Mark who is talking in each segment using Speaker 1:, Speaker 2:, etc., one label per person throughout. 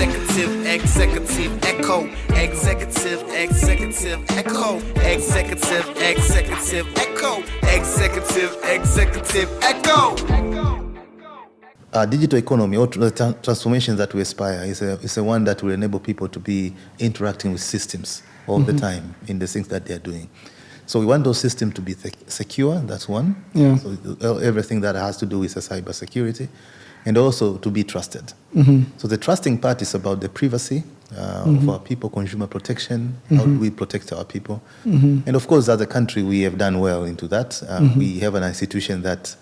Speaker 1: executive, executive, echo, executive, executive, echo, executive, executive, echo, executive, executive, echo.
Speaker 2: Digital economy, or the transformation that we aspire, is a one that will enable people to be interacting with systems all the time in the things that they are doing. So we want those systems to be secure, that's one.
Speaker 3: Yeah.
Speaker 2: So everything that has to do with cyber security, and also to be trusted. So the trusting part is about the privacy of our people, consumer protection, how do we protect our people. And of course, as a country, we have done well into that. We have an institution that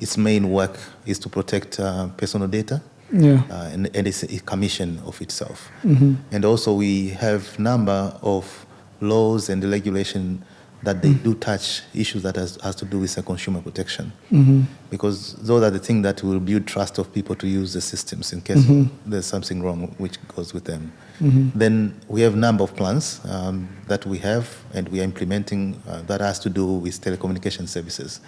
Speaker 2: its main work is to protect personal data. And it's a commission of itself. And also we have number of laws and regulation that they do touch issues that has to do with consumer protection. Because those are the things that will build trust of people to use the systems in case there's something wrong which goes with them. Then we have a number of plans that we have and we are implementing that has to do with telecommunication services.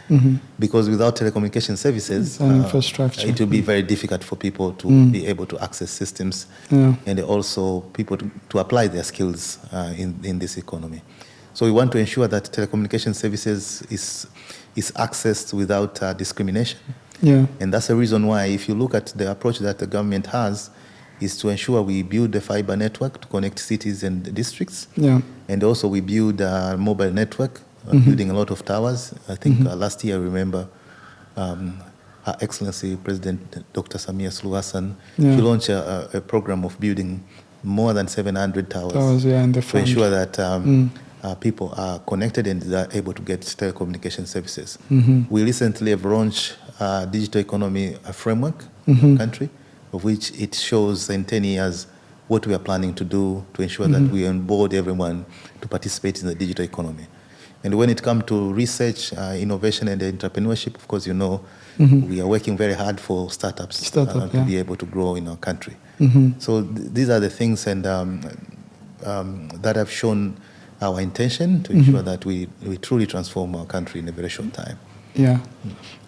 Speaker 2: Because without telecommunication services,
Speaker 3: infrastructure.
Speaker 2: it will be very difficult for people to be able to access systems and also people to apply their skills in this economy. So we want to ensure that telecommunication services is accessed without discrimination. And that's the reason why, if you look at the approach that the government has, is to ensure we build a fiber network to connect cities and districts. And also we build a mobile network, building a lot of towers. I think last year, remember, Her Excellency President Dr. Samia Suluhu Hassan, she launched a program of building more than 700 towers to ensure that people are connected and they are able to get telecommunication services. We recently have launched a digital economy framework in the country, of which it shows in 10 years what we are planning to do to ensure that we onboard everyone to participate in the digital economy. And when it comes to research, innovation, and entrepreneurship, of course, you know, we are working very hard for startups to be able to grow in our country. So these are the things and that have shown our intention to ensure that we truly transform our country in a very short time.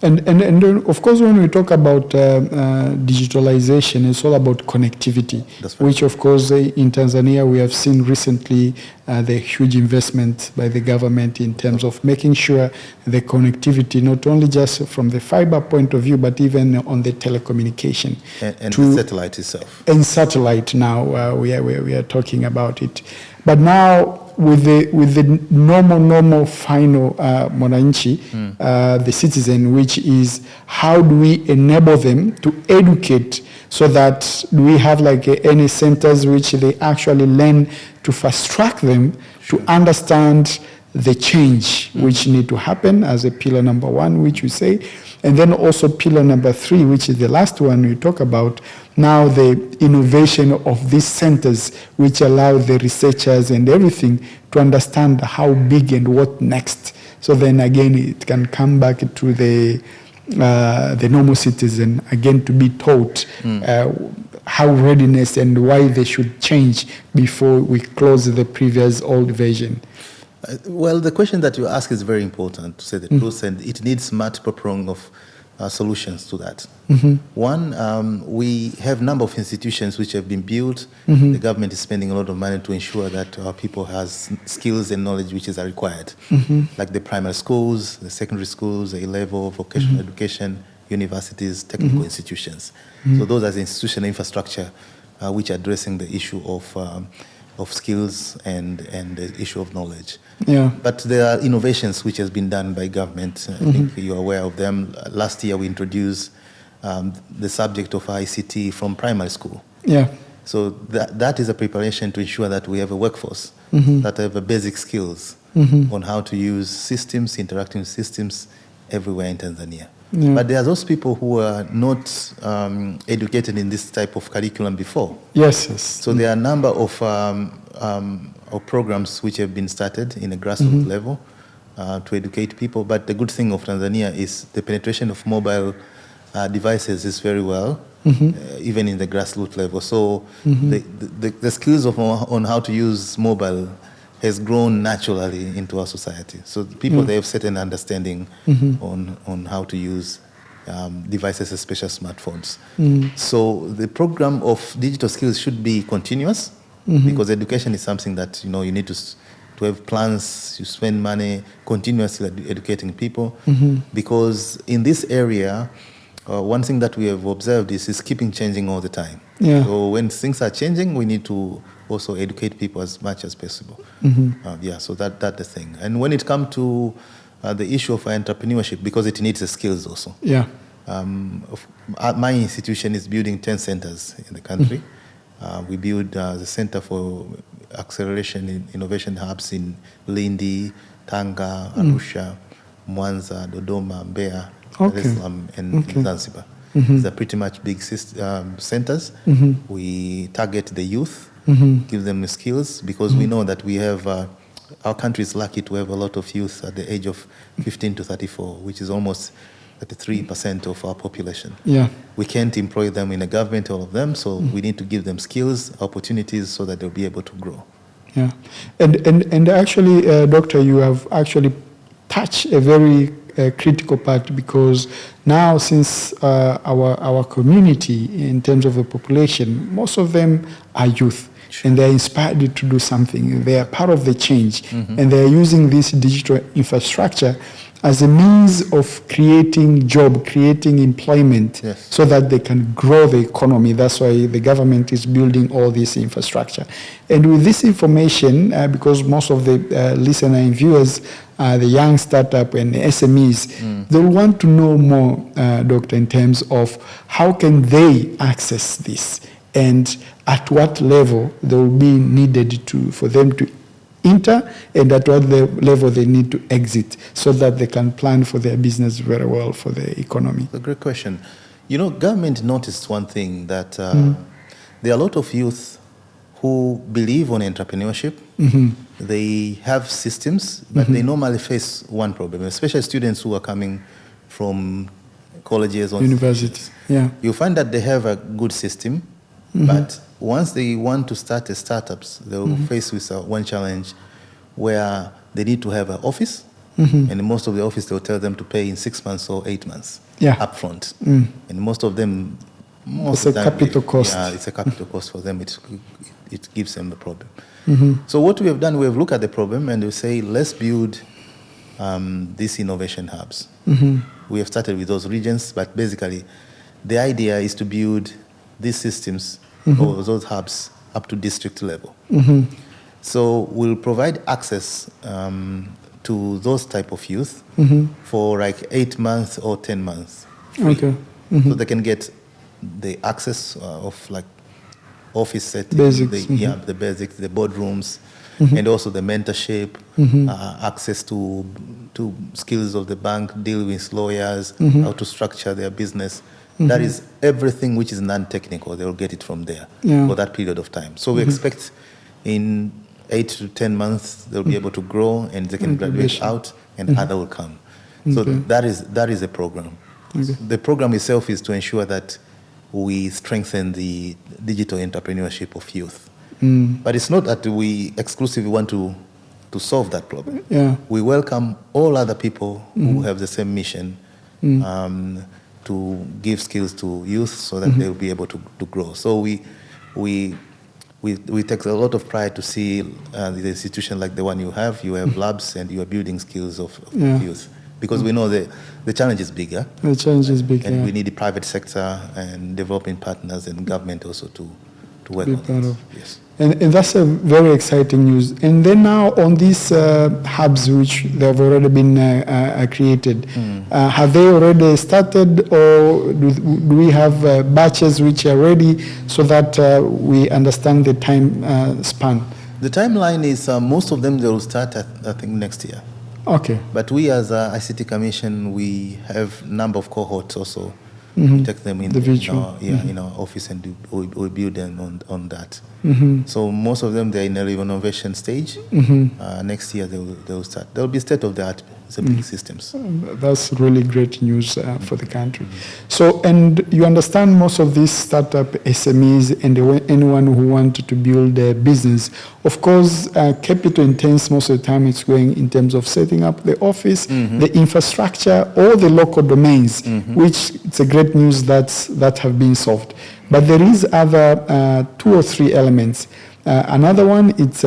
Speaker 3: And of course, when we talk about digitalization, it's all about connectivity, which of course in Tanzania we have seen recently the huge investment by the government in terms of making sure the connectivity, not only just from the fiber point of view, but even on the telecommunication.
Speaker 2: And the satellite itself.
Speaker 3: And satellite now, we are talking about it. But now, with the normal final mwananchi, the citizen, which is how do we enable them to educate so that we have like any centers which they actually learn to fast track them to understand the change which need to happen as a pillar number one, which we say. And then also pillar number 3, which is the last one we talk about, now the innovation of these centers, which allow the researchers and everything to understand how big and what next. So then again, it can come back to the normal citizen, again, to be taught how readiness and why they should change before we close the previous old version.
Speaker 2: Well, the question that you ask is very important, to say the truth, and it needs multiple prong of solutions to that. One, we have a number of institutions which have been built. The government is spending a lot of money to ensure that our people has skills and knowledge which is required, like the primary schools, the secondary schools, the A-level, vocational education, universities, technical institutions. So those are the institutional infrastructure which are addressing the issue of skills and the issue of knowledge. But there are innovations which has been done by government. I think you're aware of them. Last year we introduced the subject of ICT from primary school. So that is a preparation to ensure that we have a workforce that have a basic skills on how to use systems, interacting with systems everywhere in Tanzania. But there are those people who are not educated in this type of curriculum before. So there are a number of programs which have been started in a grassroots level to educate people. But the good thing of Tanzania is the penetration of mobile devices is very well, even in the grassroots level. So the skills on how to use mobile has grown naturally into our society. So people, they have certain understanding on how to use devices, especially smartphones. So the program of digital skills should be continuous, because education is something that you need to have plans. You spend money continuously educating people, because in this area, one thing that we have observed is keeping changing all the time.
Speaker 3: Yeah.
Speaker 2: So when things are changing, we need to also educate people as much as possible. So that's the thing. And when it comes to the issue of entrepreneurship, because it needs the skills also.
Speaker 3: Yeah.
Speaker 2: My institution is building 10 centers in the country. We build the Center for Acceleration in Innovation Hubs in Lindi, Tanga, Arusha, Mwanza, Dodoma, Mbeya, Dar es Salaam, and Zanzibar. These are pretty much big centers. We target the youth, give them the skills, because we know that we have, our country is lucky to have a lot of youth at the age of 15 to 34, which is almost 33% of our population. Yeah. We can't employ them in the government, all of them, so we need to give them skills, opportunities, so that they'll be able to grow. Yeah.
Speaker 3: And actually, Doctor, you have actually touched a very critical part, because now, since our community, in terms of the population, most of them are youth. Sure. And they're inspired to do something. They are part of the change. And they're using this digital infrastructure as a means of creating job, creating employment, so that they can grow the economy. That's why the government is building all this infrastructure. And with this information, because most of the listeners and viewers are the young startup and the SMEs, they'll want to know more, Doctor, in terms of how can they access this, and at what level they will be needed for them to enter, and at what level they need to exit, so that they can plan for their business very well, for the economy.
Speaker 2: That's a great question. Government noticed one thing, that there are a lot of youth who believe on entrepreneurship. They have systems, but they normally face one problem, especially students who are coming from colleges or
Speaker 3: universities. Yeah.
Speaker 2: You find that they have a good system, but once they want to start startups, they will face with one challenge, where they need to have an office, and most of the office, they'll tell them to pay in 6 months or 8 months upfront. And most of them,
Speaker 3: it's a capital cost.
Speaker 2: Yeah, it's a capital cost for them. It gives them a problem. So what we have done, we have looked at the problem, and we say, let's build these innovation hubs. We have started with those regions, but basically, the idea is to build these systems or those hubs up to district level. So we'll provide access to those type of youth for like 8 months or 10 months.
Speaker 3: Okay.
Speaker 2: So they can get the access of like office settings,
Speaker 3: basics.
Speaker 2: The basics, the boardrooms, and also the mentorship, access to skills of the bank, deal with lawyers, how to structure their business. That is everything which is non-technical. They will get it from there for that period of time. So we expect in 8 to 10 months they'll be able to grow, and they can graduate out, and other will come. So that is a program. The program itself is to ensure that we strengthen the digital entrepreneurship of youth. But it's not that we exclusively want to solve that problem. We welcome all other people who have the same mission, to give skills to youth, so that they'll be able to grow. So we take a lot of pride to see the institution like the one you have labs, and you are building skills of youth, because we know the challenge is bigger.
Speaker 3: The challenge is big,
Speaker 2: and we need the private sector and developing partners and government also to work on it. Yes.
Speaker 3: And that's a very exciting news. And then now on these hubs, which they have already been created, have they already started, or do we have batches which are ready, so that we understand the time span?
Speaker 2: The timeline is most of them, they will start I think next year.
Speaker 3: Okay.
Speaker 2: But we as a ICT Commission, we have a number of cohorts also. We take them in our office, and we build them on that. So most of them, they're in a renovation stage. Next year they will start. They will be state of the art It's a big systems.
Speaker 3: That's really great news for the country. So, and you understand most of these startup SMEs and anyone who wanted to build a business. Of course, capital intense most of the time it's going in terms of setting up the office, the infrastructure, all the local domains, which it's a great news that have been solved. But there is other 2 or 3 elements. Another one, it's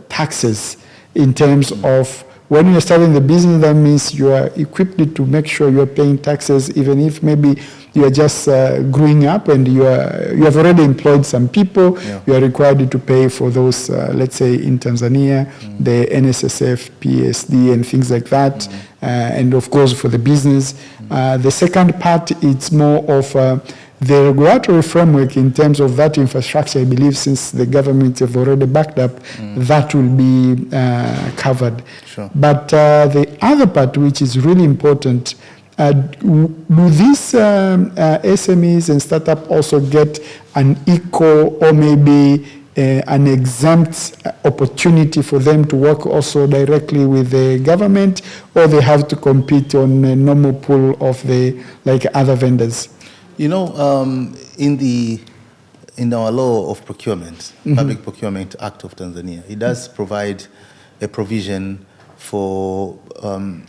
Speaker 3: taxes in terms of when you're starting the business, that means you are equipped to make sure you're paying taxes, even if maybe you are just growing up and you have already employed some people. Yeah. You are required to pay for those, let's say in Tanzania, the NSSF, PSD, and things like that. And of course, for the business. The second part, it's more of the regulatory framework in terms of that infrastructure. I believe since the government have already backed up, that will be covered. Sure. But the other part, which is really important, do these SMEs and startup also get an equal or maybe an exempt opportunity for them to work also directly with the government, or they have to compete on a normal pool of the like other vendors?
Speaker 2: You know, in our law of procurement, Public Procurement Act of Tanzania, it does provide a provision for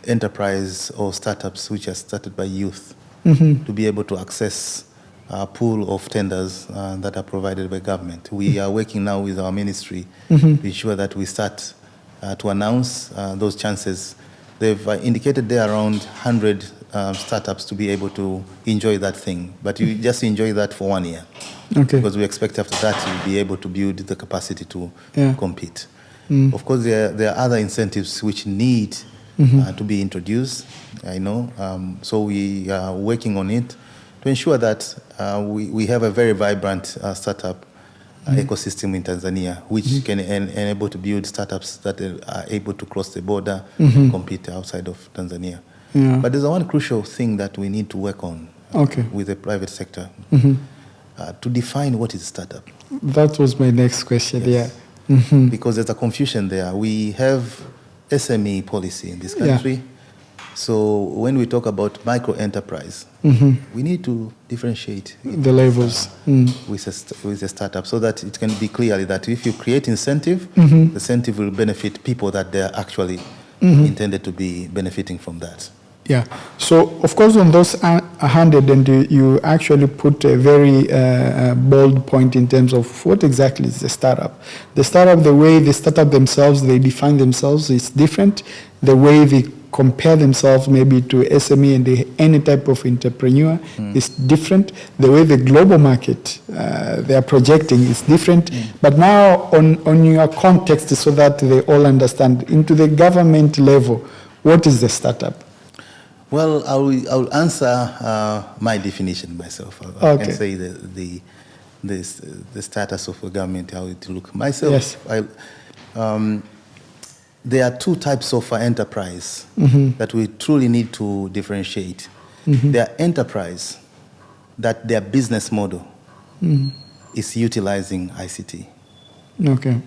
Speaker 2: enterprise or startups which are started by youth to be able to access a pool of tenders that are provided by government. We are working now with our ministry to ensure that we start to announce those chances. They've indicated there around 100 startups to be able to enjoy that thing, but you just enjoy that for 1 year. Okay. Because we expect after that you'll be able to build the capacity to compete. Of course, there are other incentives which need to be introduced, I know. So we are working on it to ensure that we have a very vibrant startup ecosystem in Tanzania, which can enable to build startups that are able to cross the border and compete outside of Tanzania. Yeah. But there's one crucial thing that we need to work on with the private sector to define what is a startup.
Speaker 3: That was my next question, yes.
Speaker 2: Because there's a confusion there. We have SME policy in this country. Yeah. So when we talk about micro enterprise, we need to differentiate
Speaker 3: the levels
Speaker 2: with a startup so that it can be clearly that if you create incentive, the incentive will benefit people that they are actually intended to be benefiting from that.
Speaker 3: Yeah. So, of course, on those 100, and you actually put a very bold point in terms of what exactly is the startup. The startup, the way the startup themselves, they define themselves is different. The way they compare themselves maybe to SME and any type of entrepreneur is different. The way the global market they are projecting is different. But now on your context so that they all understand, into the government level, what is the startup?
Speaker 2: Well, I will answer my definition myself. I can say the status of a government, how it looks. Myself, yes. There are 2 types of enterprise that we truly need to differentiate. There are enterprise that their business model is utilizing ICT.
Speaker 3: Okay.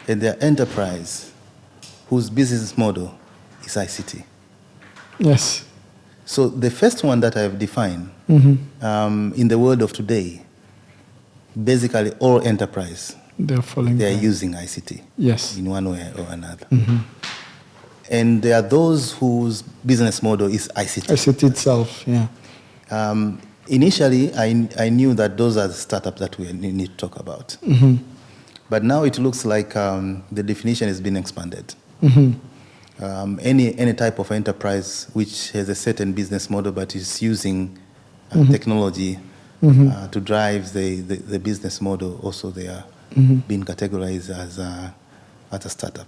Speaker 2: And there are enterprise whose business model is ICT.
Speaker 3: Yes.
Speaker 2: So the first one that I have defined, in the world of today, basically all enterprise, they are using ICT in one way or another. And there are those whose business model is ICT.
Speaker 3: ICT itself, yeah.
Speaker 2: Initially, I knew that those are the startups that we need to talk about. But now it looks like the definition has been expanded. Any type of enterprise which has a certain business model but is using technology to drive the business model, also they are being categorized as a startup.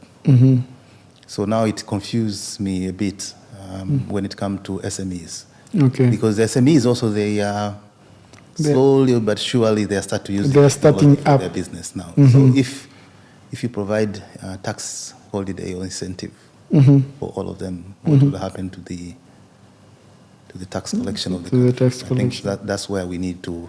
Speaker 2: So now it confuses me a bit when it comes to SMEs. Okay. Because the SMEs also, they are slowly but surely they start to use their business now. So if you provide tax holiday or incentive for all of them, what will happen to the tax collection of the country? I think that's where we need to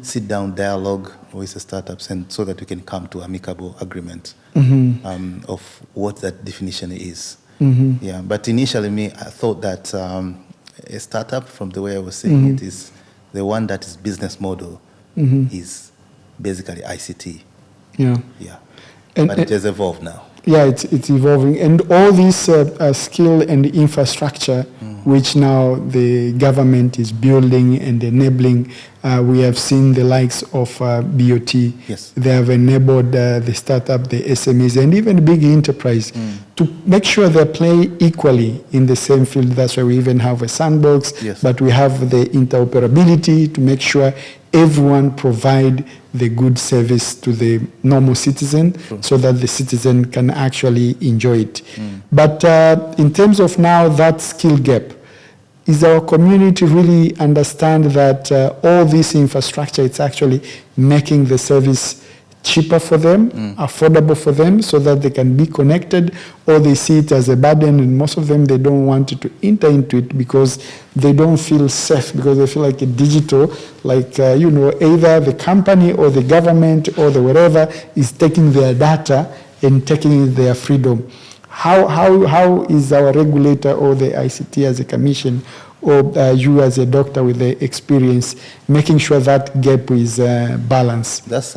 Speaker 2: sit down, dialogue with the startups, and so that we can come to amicable agreement of what that definition is. Yeah, but initially I thought that a startup, from the way I was saying it, is the one that is business model is basically ICT.
Speaker 3: Yeah.
Speaker 2: Yeah,
Speaker 3: And,
Speaker 2: but it has evolved now.
Speaker 3: Yeah, it's evolving. And all this skill and infrastructure, which now the government is building and enabling, we have seen the likes of BOT.
Speaker 2: Yes.
Speaker 3: They have enabled the startup, the SMEs, and even big enterprise to make sure they play equally in the same field. That's why we even have a sandbox,
Speaker 2: Yes.
Speaker 3: but we have the interoperability to make sure everyone provide the good service to the normal citizen so that the citizen can actually enjoy it. But in terms of now that skill gap, is our community really understand that all this infrastructure, it's actually making the service cheaper for them, affordable for them, so that they can be connected, or they see it as a burden, and most of them, they don't want to enter into it because they don't feel safe, because they feel like a digital, like, either the company or the government or the whatever is taking their data and taking their freedom. How is our regulator or the ICT as a commission, or you as a doctor with the experience, making sure that gap is balanced?
Speaker 2: That's,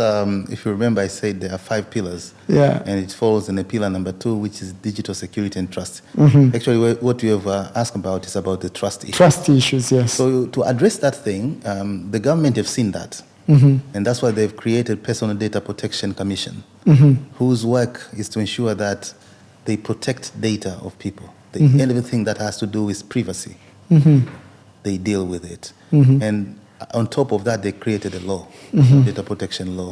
Speaker 2: if you remember, I said there are 5 pillars.
Speaker 3: Yeah.
Speaker 2: And it falls in the pillar number 2, which is digital security and trust. Actually, what you have asked about is about the trust issue.
Speaker 3: Trust issues, yes.
Speaker 2: So to address that thing, the government have seen that. And that's why they've created Personal Data Protection Commission, whose work is to ensure that they protect data of people. Everything that has to do with privacy, they deal with it. And on top of that, they created a law, data protection law.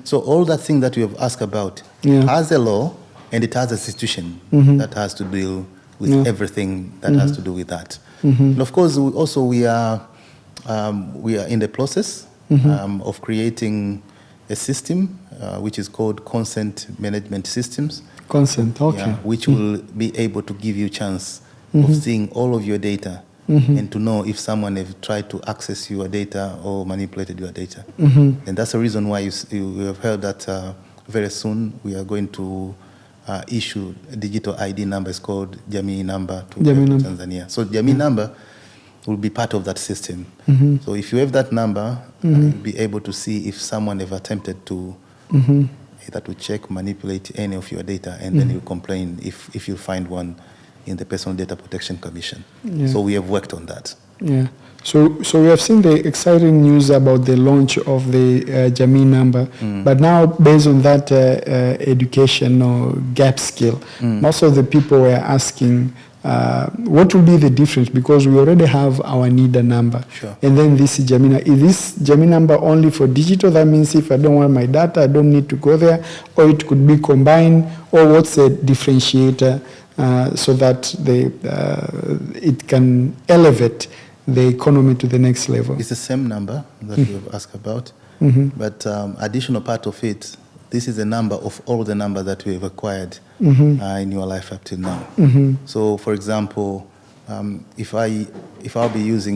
Speaker 2: So all that thing that you have asked about has a law, and it has a institution that has to deal with everything that has to do with that. And of course, we are in the process of creating a system which is called consent management systems.
Speaker 3: Consent, okay.
Speaker 2: Yeah, which will be able to give you a chance of seeing all of your data and to know if someone have tried to access your data or manipulated your data. And that's the reason why you have heard that very soon we are going to issue a digital ID number. It's called Jamii number to Tanzania. So Jamii number will be part of that system. So if you have that number, you'll be able to see if someone have attempted to either to check, manipulate any of your data, and then you complain if you find one in the Personal Data Protection Commission. So we have worked on that.
Speaker 3: Yeah. So we have seen the exciting news about the launch of the Jamii number, but now based on that education or gap skill, most of the people were asking, what will be the difference? Because we already have our NIDA number.
Speaker 2: Sure.
Speaker 3: And then this is Jamii. Is this Jamii number only for digital? That means if I don't want my data, I don't need to go there, or it could be combined, or what's the differentiator so that it can elevate the economy to the next level?
Speaker 2: It's the same number that you have asked about, but additional part of it, this is a number of all the numbers that we have acquired in your life up till now. So, for example, if I use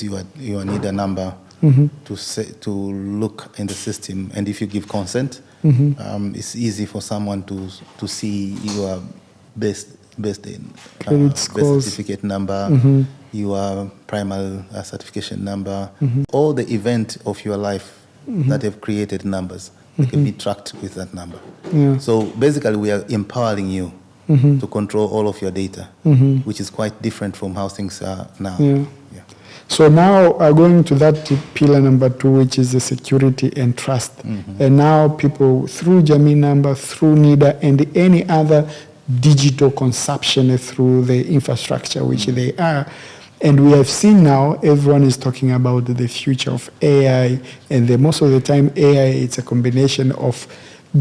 Speaker 2: your NIDA number to look in the system, and if you give consent, it's easy for someone to see your best certificate number, your primary certification number, all the event of your life that have created numbers. They can be tracked with that number. So basically, we are empowering you to control all of your data, which is quite different from how things are now.
Speaker 3: So now going to that pillar number 2, which is the security and trust. And now people, through Jamii number, through NIDA, and any other digital consumption through the infrastructure which they are. And we have seen now everyone is talking about the future of AI, and most of the time AI, it's a combination of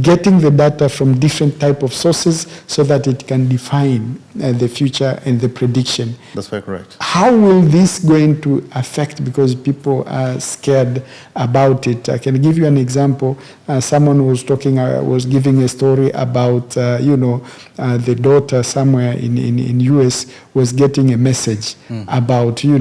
Speaker 3: getting the data from different type of sources so that it can define the future and the prediction.
Speaker 2: That's very correct.
Speaker 3: How will this going to affect, because people are scared about it? I can give you an example. Someone was was giving a story about, the daughter somewhere in US was getting a message about, you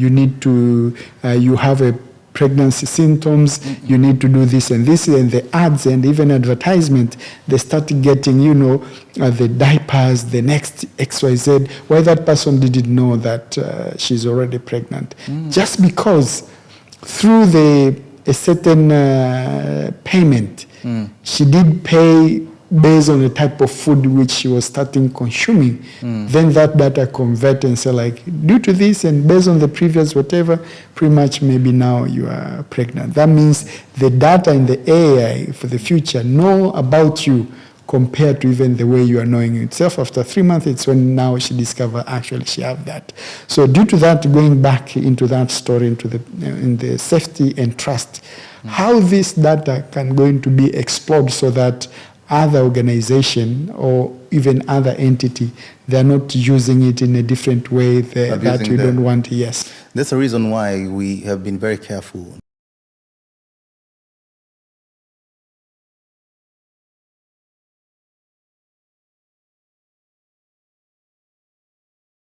Speaker 3: need to, you have a pregnancy symptoms, you need to do this and this, and the ads and even advertisement, they start getting, the diapers, the next XYZ, why that person didn't know that she's already pregnant. Just because through a certain payment, she did pay based on the type of food which she was starting consuming, then that data convert and say like, due to this and based on the previous whatever, pretty much maybe now you are pregnant. That means the data in the AI for the future know about you compared to even the way you are knowing itself. After 3 months, it's when now she discover actually she have that. So due to that, going back into that story, into in the safety and trust, how this data can going to be explored so that other organization or even other entity, they're not using it in a different way that you don't want. Yes.
Speaker 2: That's the reason why we have been very careful